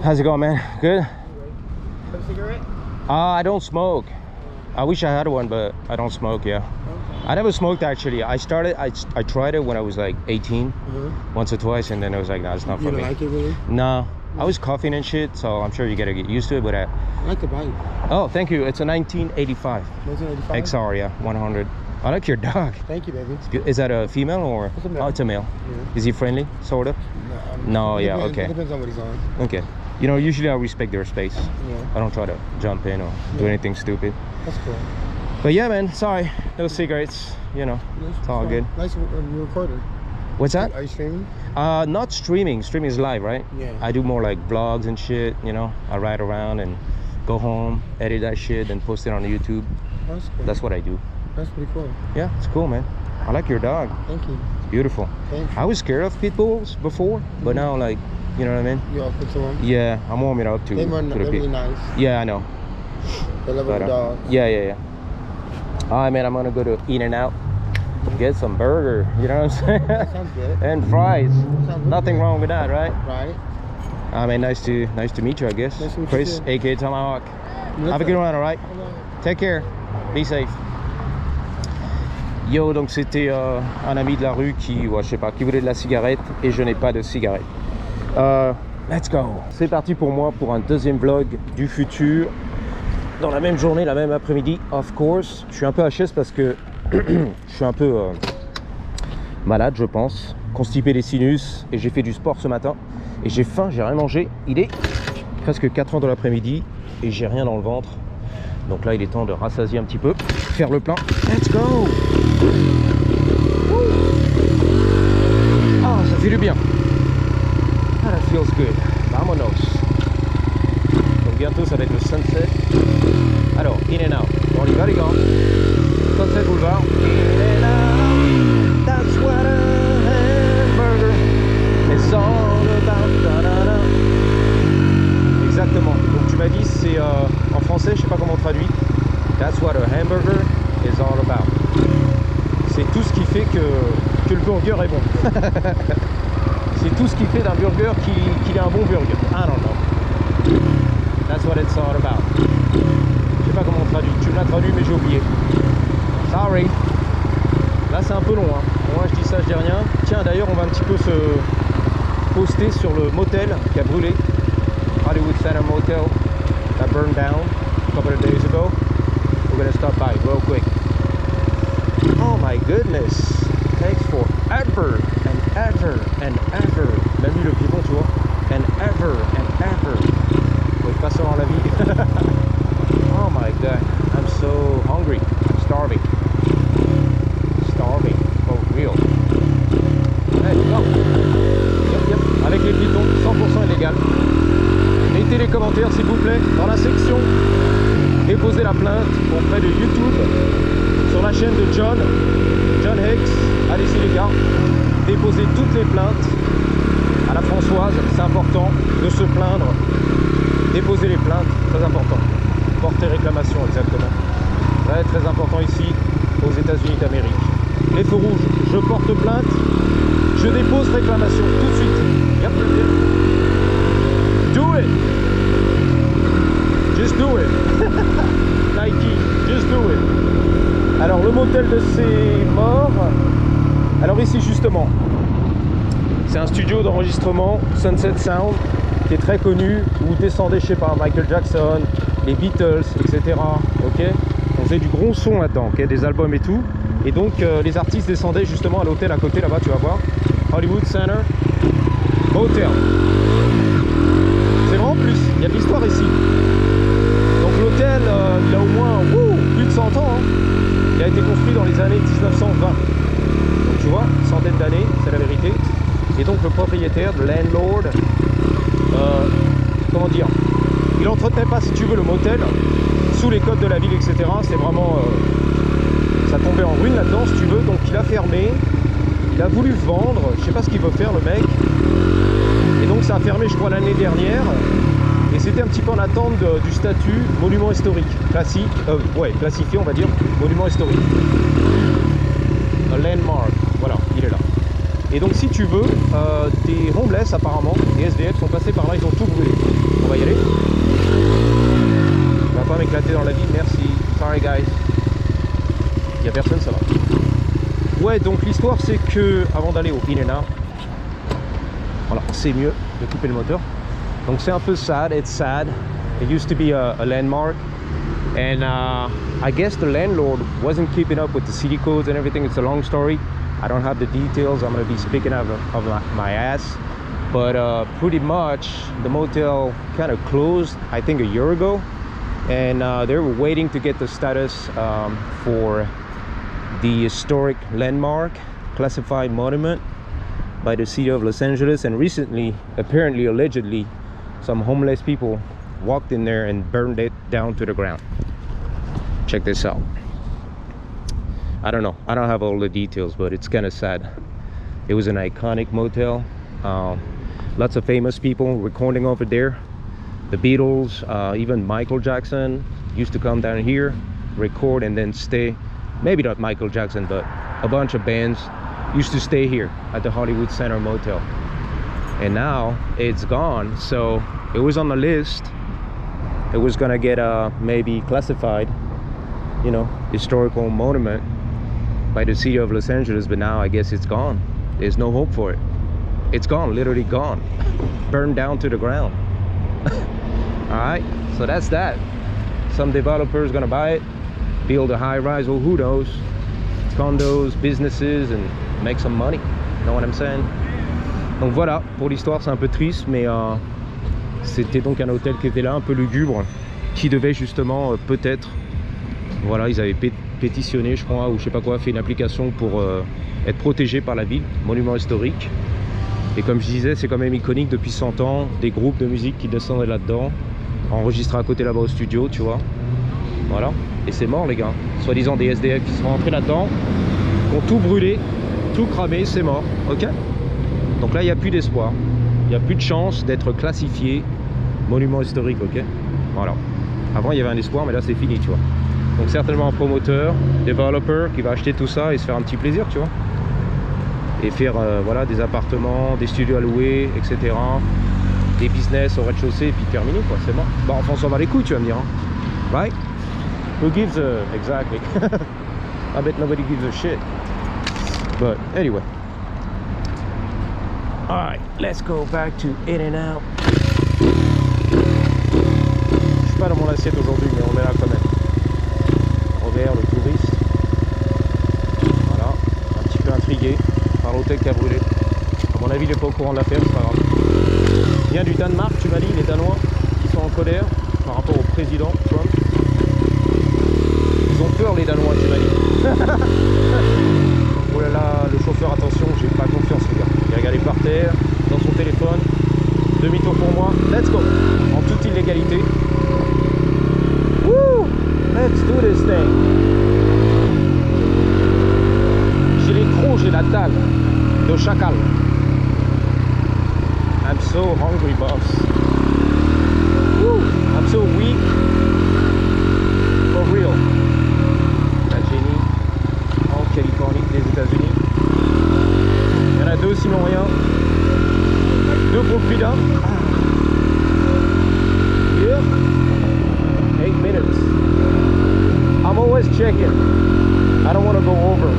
How's it going, man? Good? Have a cigarette? I don't smoke. I wish I had one, but I don't smoke, yeah. Okay. I never smoked, actually. I tried it when I was like 18, once or twice, and then I was like, nah, it's not for me. You don't like it, really? No. I was coughing and shit, so I'm sure you gotta get used to it, but I like the bike. Oh, thank you. It's a 1985. 1985? XR, yeah, 100. I like your dog. Thank you, baby. Is that a female or? It's a male. Oh, it's a male. Yeah. Is he friendly, sort of? No, yeah, depends, okay. It depends on what he's on. Okay. You know, usually I respect their space. Yeah. I don't try to jump in or do anything stupid. That's cool. But yeah, man, sorry. No cigarettes, you know. It's all good. Nice recorder. What's that? Are you streaming? Not streaming. Streaming is live, right? Yeah. I do more like vlogs and shit, you know. I ride around and go home, edit that shit, and post it on YouTube. That's cool. That's what I do. That's pretty cool. Yeah, it's cool, man. I like your dog. Thank you. It's beautiful. Thank you. I was scared of pit bulls before, but now, like, you know what I mean? You all put to them? Yeah, I'm warming up to They're the really pit. nice. Yeah, I know. They love the dogs. Yeah. All right, man, I'm gonna go to In-N-Out, get some burger, you know what I'm saying? That sounds good. And fries. Sounds really Nothing good. wrong with that, right? Right. I mean, nice to meet you, I guess. Nice to meet you Chris, too. aka Tomahawk. Have a good one, all right? Take care. Be safe. Yo, donc c'était un ami de la rue qui, je sais pas, qui voulait de la cigarette et je n'ai pas de cigarette. Let's go. C'est parti pour moi pour un deuxième vlog du futur. Dans la même journée, la même après-midi, of course. Je suis un peu HS parce que je suis un peu malade, je pense. Constipé des sinus et j'ai fait du sport ce matin. Et j'ai faim, j'ai rien mangé. Il est presque 4 h de l'après-midi et j'ai rien dans le ventre. Donc là, il est temps de rassasier un petit peu, faire le plein. Let's go! Ah, ça fait du bien. Ah, that feels good. Vamonos. Donc bientôt, ça va être le sunset. Alors, In-N-Out. On y va, les gars. Sunset Boulevard. In-N-Out. That's what a hamburger is all about. Da-da-da. Exactement. Donc tu m'as dit, c'est en français, je sais pas comment on traduit. That's what a hamburger is all about. C'est tout ce qui fait que le burger est bon. C'est tout ce qui fait d'un burger qu'il est un bon burger. I don't know. That's what it's all about. Je sais pas comment on traduit. Tu me l'as traduit, mais j'ai oublié. Sorry. Là, c'est un peu long. Hein. Moi, je dis ça, je dis rien. Tiens, d'ailleurs, on va un petit peu se poster sur le motel qui a brûlé. Hollywood Center Motel that burned down a couple of days ago. We're gonna stop by real quick. Oh my goodness, takes forever and ever and ever. Même lui le piéton, tu vois. And ever. Faut être patient dans la vie. Oh my god, I'm so hungry. I'm starving. For real. Hey, go. Yep. Avec les pitons, 100% illégal. Mettez les commentaires s'il vous plaît dans la section. Déposez la plainte auprès de YouTube sur la chaîne de John Hicks. Allez-y les gars, déposez toutes les plaintes à la Françoise. C'est important de se plaindre. Déposez les plaintes, très important. Porter réclamation, exactement. Ouais, très important ici aux États-Unis d'Amérique. Les feux rouges, je porte plainte, je dépose réclamation tout de suite. Yep. Do it. Just do it. Nike, just do it. Alors le motel de ces morts. Alors ici justement, c'est un studio d'enregistrement Sunset Sound qui est très connu où descendaient, je sais pas, Michael Jackson, les Beatles, etc. Ok, on faisait du gros son là-dedans, ok, des albums et tout. Et donc les artistes descendaient justement à l'hôtel à côté là-bas, tu vas voir. Hollywood Center Hotel. C'est vraiment plus, il y a de l'histoire ici. Donc l'hôtel, il a au moins plus de 100 ans. Hein. Il a été construit dans les années 1920. Donc tu vois, centaine d'années, c'est la vérité. Et donc le propriétaire, le landlord, comment dire, il entretenait pas, si tu veux, le motel sous les codes de la ville, etc. C'est vraiment, ça tombait en ruine là-dedans, si tu veux. Donc il a fermé, il a voulu vendre, je sais pas ce qu'il veut faire le mec. Et donc ça a fermé, je crois, l'année dernière. Et c'était un petit peu en attente du statut monument historique, classique, classifié on va dire, monument historique. A landmark, voilà, il est là. Et donc si tu veux, des homeless apparemment, des SDF sont passés par là, ils ont tout brûlé. ouais, donc l'histoire c'est que, avant d'aller au In-N-Out, voilà, c'est mieux de couper le moteur. Donc c'est un peu sad, it's sad. It used to be a landmark. And I guess the landlord wasn't keeping up with the city codes and everything. It's a long story. I don't have the details. I'm going to be speaking out of my ass. But pretty much the motel kind of closed, I think, a year ago. And they were waiting to get the status for the historic landmark, classified monument by the city of Los Angeles. And recently, apparently, allegedly, some homeless people walked in there and burned it down to the ground. Check this out. I don't know, I don't have all the details, but it's kind of sad. It was an iconic motel. Lots of famous people recording over there. The Beatles, even Michael Jackson used to come down here, record, and then stay. Maybe not Michael Jackson, but a bunch of bands used to stay here at the Hollywood Center Motel. And now it's gone. So it was on the list. It was gonna get maybe classified, you know, historical monument by the city of Los Angeles, but now I guess it's gone. There's no hope for it. It's gone, literally gone. Burned down to the ground. All right, so that's that. Some developer's gonna buy it, build a high-rise, or who knows, condos, businesses, and make some money. You know what I'm saying? Donc voilà, pour l'histoire, c'est un peu triste, mais c'était donc un hôtel qui était là, un peu lugubre, qui devait justement peut-être, voilà, ils avaient pétitionné, je crois, ou je sais pas quoi, fait une application pour être protégé par la ville, monument historique. Et comme je disais, c'est quand même iconique depuis 100 ans, des groupes de musique qui descendaient là-dedans, enregistrés à côté là-bas au studio, tu vois. Voilà, et c'est mort les gars, soi-disant des SDF qui sont rentrés là-dedans, qui ont tout brûlé, tout cramé, c'est mort, ok. Donc là, il n'y a plus d'espoir, il n'y a plus de chance d'être classifié monument historique, ok. Voilà, avant il y avait un espoir, mais là c'est fini, tu vois. Donc certainement un promoteur, développeur qui va acheter tout ça et se faire un petit plaisir, tu vois. Et faire voilà, des appartements, des studios à louer, etc. Des business au rez-de-chaussée et puis terminé quoi, c'est mort. Bon, enfin on s'en va les couilles, tu vas me dire, hein. Right? Who gives a... Exactly. I bet nobody gives a shit. But anyway. Alright, let's go back to In-N-Out. Je suis pas dans mon assiette aujourd'hui, mais on est là quand même. Robert, le touriste. Voilà, un petit peu intrigué par l'hôtel qui a brûlé. À mon avis, il n'est pas au courant de l'affaire, c'est pas grave. Il vient du Danemark, tu m'as dit, les Danois, qui sont en colère par rapport au président Trump. Ils ont peur, les Danois, tu m'as dit. Oh là là, le chauffeur, attention, j'ai pas confiance, les gars. Il a regardé par terre, dans son téléphone. Demi-tour pour moi, let's go. En toute illégalité. Woo! Let's do this thing. J'ai les crocs, j'ai la dalle de chacal. I'm so hungry, boss. Woo! I'm so weak. For real. La Jenny en Californie, des États-Unis. Il y en a deux sinon rien. Deux pour le prix d'un. Yep. 8 minutes. I'm always checking. I don't want to go over.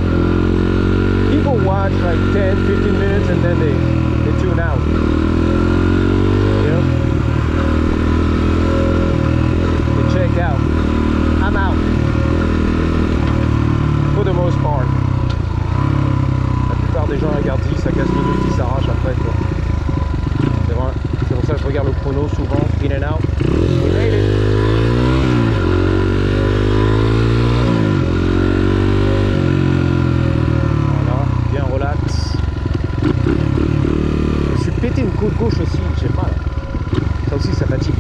People watch like 10, 15 minutes and then they tune out. You know? They check out. I'm out. For the most part. La plupart des gens regardent 10 à 15 minutes, ils s'arrachent après quoi. C'est vrai. C'est pour ça que je regarde le chrono souvent. In-N-Out. We made it. Une côte gauche aussi, j'ai mal. Ça aussi, ça fatigue.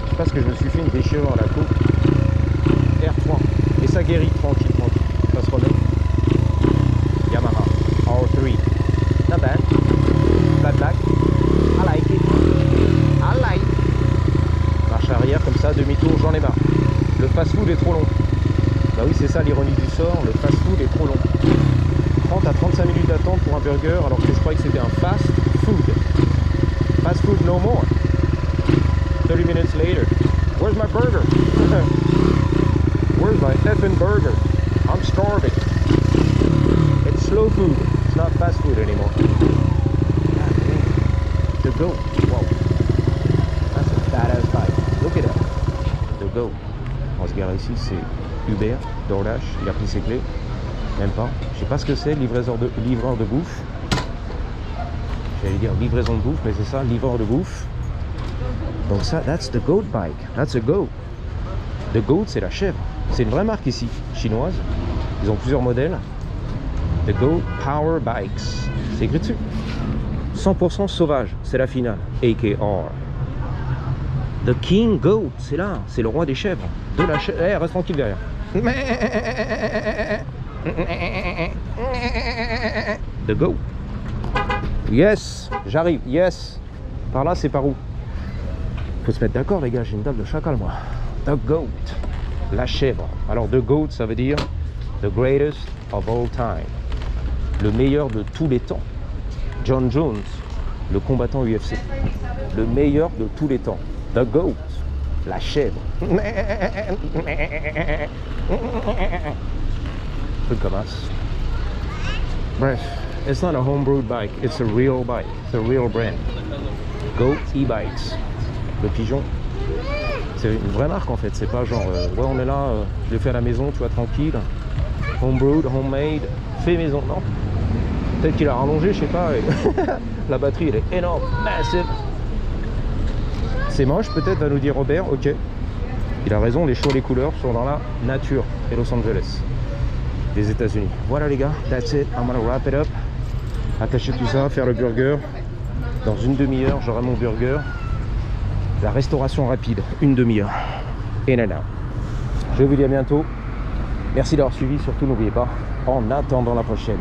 Je pense que je me suis fait une déchirure à la côte. R3. Et ça guérit tranquille. Ça se remet. Yamaha R3. Not bad. Black. I like it. I like. Marche arrière comme ça, demi-tour, j'en ai marre. Le fast-food est trop long. Bah oui, c'est ça l'ironie du sort. Le fast-food est trop long. 30 à 35 minutes d'attente pour un burger alors que je croyais que c'était un fast food. Fast food no more. 30 minutes later. Where's my burger? Where's my effing burger? I'm starving. slow food. It's not fast food anymore. The Go. Wow. That's a badass bike. Look at that. The Go. On se gare ici, c'est Uber, DoorDash. Il a pris ses clés. Même pas. Je sais pas ce que c'est, livreur de bouffe. J'allais dire livraison de bouffe, mais c'est ça, livreur de bouffe. Donc ça, that's the goat bike. That's a goat. The goat, c'est la chèvre. C'est une vraie marque ici, chinoise. Ils ont plusieurs modèles. The Goat Power Bikes. C'est écrit dessus. 100% sauvage, c'est la finale. AKR. The King Goat, c'est là. C'est le roi des chèvres. De la chèvre. Eh, reste tranquille derrière. The Goat. Yes, j'arrive. Yes. Par là, c'est par où? Faut se mettre d'accord, les gars. J'ai une dalle de chacal, moi. The Goat. La chèvre. Alors, The Goat, ça veut dire the greatest of all time. Le meilleur de tous les temps. John Jones, le combattant UFC. Le meilleur de tous les temps. The Goat. La chèvre. Truc comme ça. Bref, it's not a homebrewed bike. It's a real bike. It's a real brand. Goat e-bikes. Le pigeon. C'est une vraie marque en fait, c'est pas genre ouais on est là, je l'ai fait à la maison, tu vois, tranquille, homebrewed, homemade, fait maison, non. Peut-être qu'il a rallongé, je sais pas, et la batterie elle est énorme, massive. C'est moche peut-être, va nous dire Robert, ok. Il a raison, les choix, les couleurs sont dans la nature et Los Angeles, les États-Unis. Voilà les gars, that's it, I'm gonna wrap it up. Attacher tout ça, faire le burger. Dans une demi-heure, j'aurai mon burger. La restauration rapide, une demi-heure. In and out. Je vous dis à bientôt. Merci d'avoir suivi. Surtout, n'oubliez pas, en attendant la prochaine,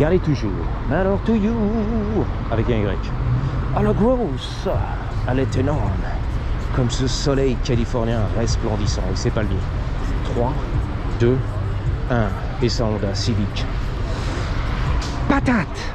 gardez toujours Matter to You avec un Y. À la grosse, elle est énorme. Comme ce soleil californien resplendissant. Et c'est pas le mien. 3, 2, 1. Et sa Honda Civic. Patate!